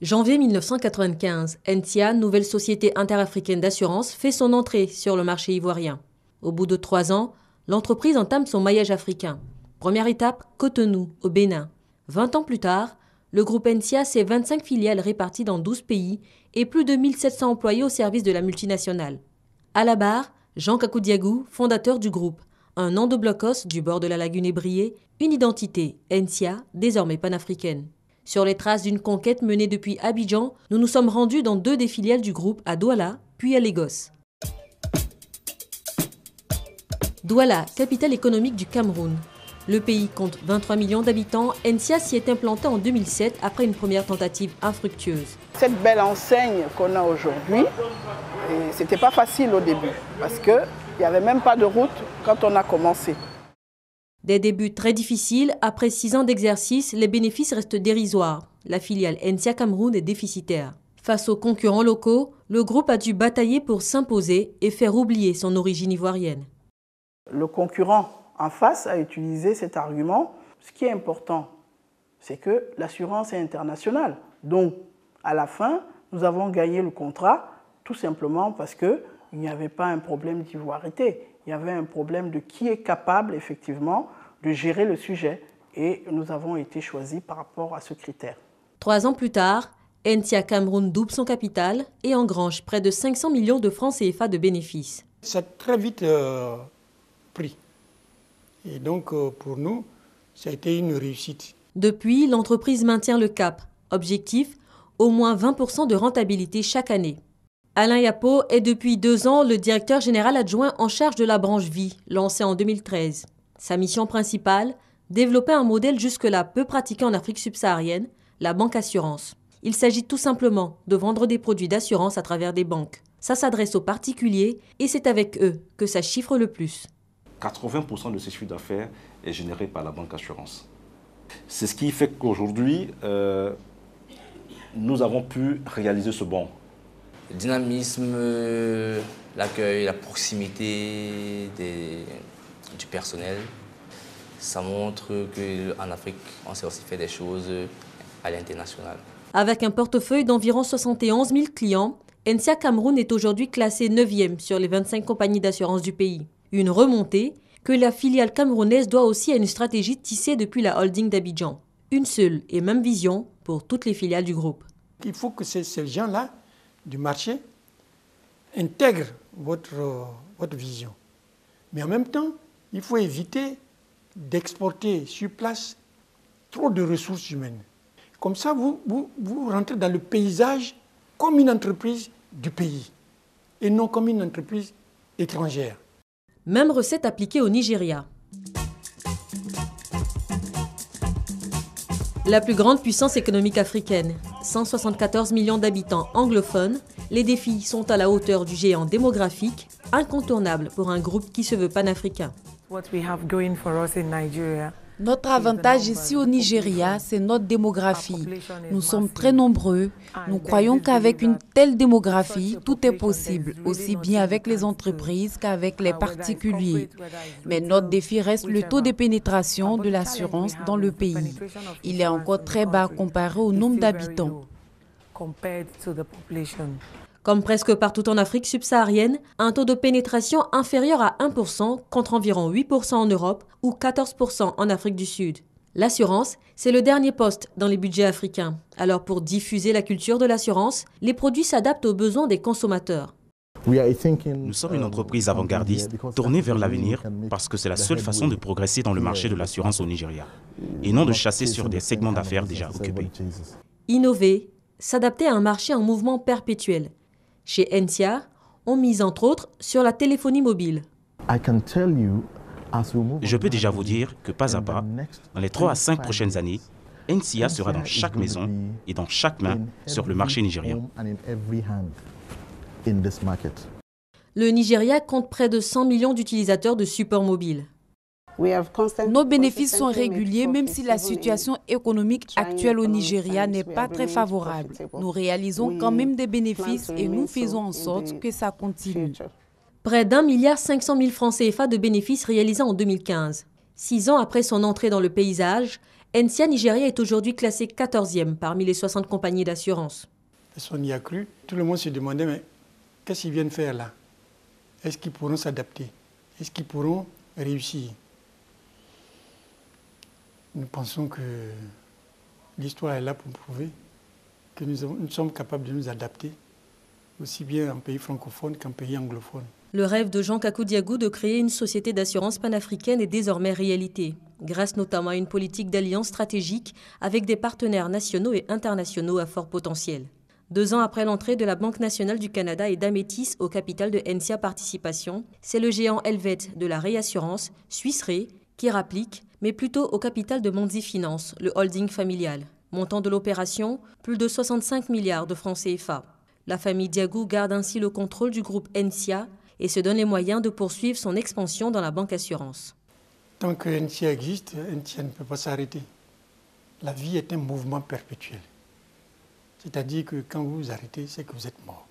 Janvier 1995, NTIA, nouvelle société interafricaine d'assurance, fait son entrée sur le marché ivoirien. Au bout de 3 ans, l'entreprise entame son maillage africain. Première étape, Cotonou, au Bénin. 20 ans plus tard, le groupe NTIA, c'est 25 filiales réparties dans 12 pays et plus de 1700 employés au service de la multinationale. À la barre, Jean Kakoudiagou, fondateur du groupe. Un nom de blocos du bord de la lagune ébriée, une identité, NTIA, désormais panafricaine. Sur les traces d'une conquête menée depuis Abidjan, nous nous sommes rendus dans 2 des filiales du groupe, à Douala, puis à Lagos. Douala, capitale économique du Cameroun. Le pays compte 23 millions d'habitants. NTIA s'y est implanté en 2007 après une première tentative infructueuse. Cette belle enseigne qu'on a aujourd'hui, c'était pas facile au début parce qu'il n'y avait même pas de route quand on a commencé. Des débuts très difficiles, après 6 ans d'exercice, les bénéfices restent dérisoires. La filiale NTIA Cameroun est déficitaire. Face aux concurrents locaux, le groupe a dû batailler pour s'imposer et faire oublier son origine ivoirienne. Le concurrent en face a utilisé cet argument. Ce qui est important, c'est que l'assurance est internationale. Donc, à la fin, nous avons gagné le contrat tout simplement parce qu'il n'y avait pas un problème d'ivoirité. Il y avait un problème de qui est capable, effectivement, de gérer le sujet. Et nous avons été choisis par rapport à ce critère. 3 ans plus tard, NTIA Cameroun double son capital et engrange près de 500 millions de francs CFA de bénéfices. Ça a très vite pris. Et donc, pour nous, ça a été une réussite. Depuis, l'entreprise maintient le cap. Objectif, au moins 20% de rentabilité chaque année. Alain Yapo est depuis 2 ans le directeur général adjoint en charge de la branche vie, lancée en 2013. Sa mission principale, développer un modèle jusque-là peu pratiqué en Afrique subsaharienne, la banque assurance. Il s'agit tout simplement de vendre des produits d'assurance à travers des banques. Ça s'adresse aux particuliers et c'est avec eux que ça chiffre le plus. 80% de ces chiffres d'affaires est généré par la banque assurance. C'est ce qui fait qu'aujourd'hui, nous avons pu réaliser ce bond. Le dynamisme, l'accueil, la proximité du personnel, ça montre qu'en Afrique, on sait aussi faire des choses à l'international. Avec un portefeuille d'environ 71 000 clients, NTIA Cameroun est aujourd'hui classé 9e sur les 25 compagnies d'assurance du pays. Une remontée que la filiale camerounaise doit aussi à une stratégie tissée depuis la holding d'Abidjan. Une seule et même vision pour toutes les filiales du groupe. Il faut que ces gens-là du marché intègrent votre vision. Mais en même temps, il faut éviter d'exporter sur place trop de ressources humaines. Comme ça, vous rentrez dans le paysage comme une entreprise du pays et non comme une entreprise étrangère. Même recette appliquée au Nigeria. La plus grande puissance économique africaine, 174 millions d'habitants anglophones, les défis sont à la hauteur du géant démographique, incontournable pour un groupe qui se veut panafricain. Notre avantage ici au Nigeria, c'est notre démographie. Nous sommes très nombreux. Nous croyons qu'avec une telle démographie, tout est possible, aussi bien avec les entreprises qu'avec les particuliers. Mais notre défi reste le taux de pénétration de l'assurance dans le pays. Il est encore très bas comparé au nombre d'habitants. Comme presque partout en Afrique subsaharienne, un taux de pénétration inférieur à 1% contre environ 8% en Europe ou 14% en Afrique du Sud. L'assurance, c'est le dernier poste dans les budgets africains. Alors pour diffuser la culture de l'assurance, les produits s'adaptent aux besoins des consommateurs. Nous sommes une entreprise avant-gardiste tournée vers l'avenir parce que c'est la seule façon de progresser dans le marché de l'assurance au Nigeria et non de chasser sur des segments d'affaires déjà occupés. Innover, s'adapter à un marché en mouvement perpétuel. Chez NTIA, on mise entre autres sur la téléphonie mobile. Je peux déjà vous dire que pas à pas, dans les 3 à 5 prochaines années, NTIA sera dans chaque maison et dans chaque main sur le marché nigérian. Le Nigeria compte près de 100 millions d'utilisateurs de supports mobiles. Nos bénéfices sont réguliers même si la situation économique actuelle au Nigeria n'est pas très favorable. Nous réalisons quand même des bénéfices et nous faisons en sorte que ça continue. Près d'1,5 milliard francs CFA de bénéfices réalisés en 2015. 6 ans après son entrée dans le paysage, NCIA Nigeria est aujourd'hui classé 14e parmi les 60 compagnies d'assurance. Personne n'y a cru. Tout le monde se demandait, mais qu'est-ce qu'ils viennent faire là? Est-ce qu'ils pourront s'adapter? Est-ce qu'ils pourront réussir? Nous pensons que l'histoire est là pour prouver que nous sommes capables de nous adapter, aussi bien en pays francophone qu'en pays anglophone. Le rêve de Jean Kakou Diagou de créer une société d'assurance panafricaine est désormais réalité, grâce notamment à une politique d'alliance stratégique avec des partenaires nationaux et internationaux à fort potentiel. 2 ans après l'entrée de la Banque nationale du Canada et d'Amétis au capital de NCIA Participation, c'est le géant Helvet de la réassurance, Suisse Re, qui rapplique, mais plutôt au capital de Monzi Finance, le holding familial. Montant de l'opération, plus de 65 milliards de francs CFA. La famille Diagou garde ainsi le contrôle du groupe NCIA et se donne les moyens de poursuivre son expansion dans la banque assurance. Tant que NCIA existe, NCIA ne peut pas s'arrêter. La vie est un mouvement perpétuel. C'est-à-dire que quand vous vous arrêtez, c'est que vous êtes mort.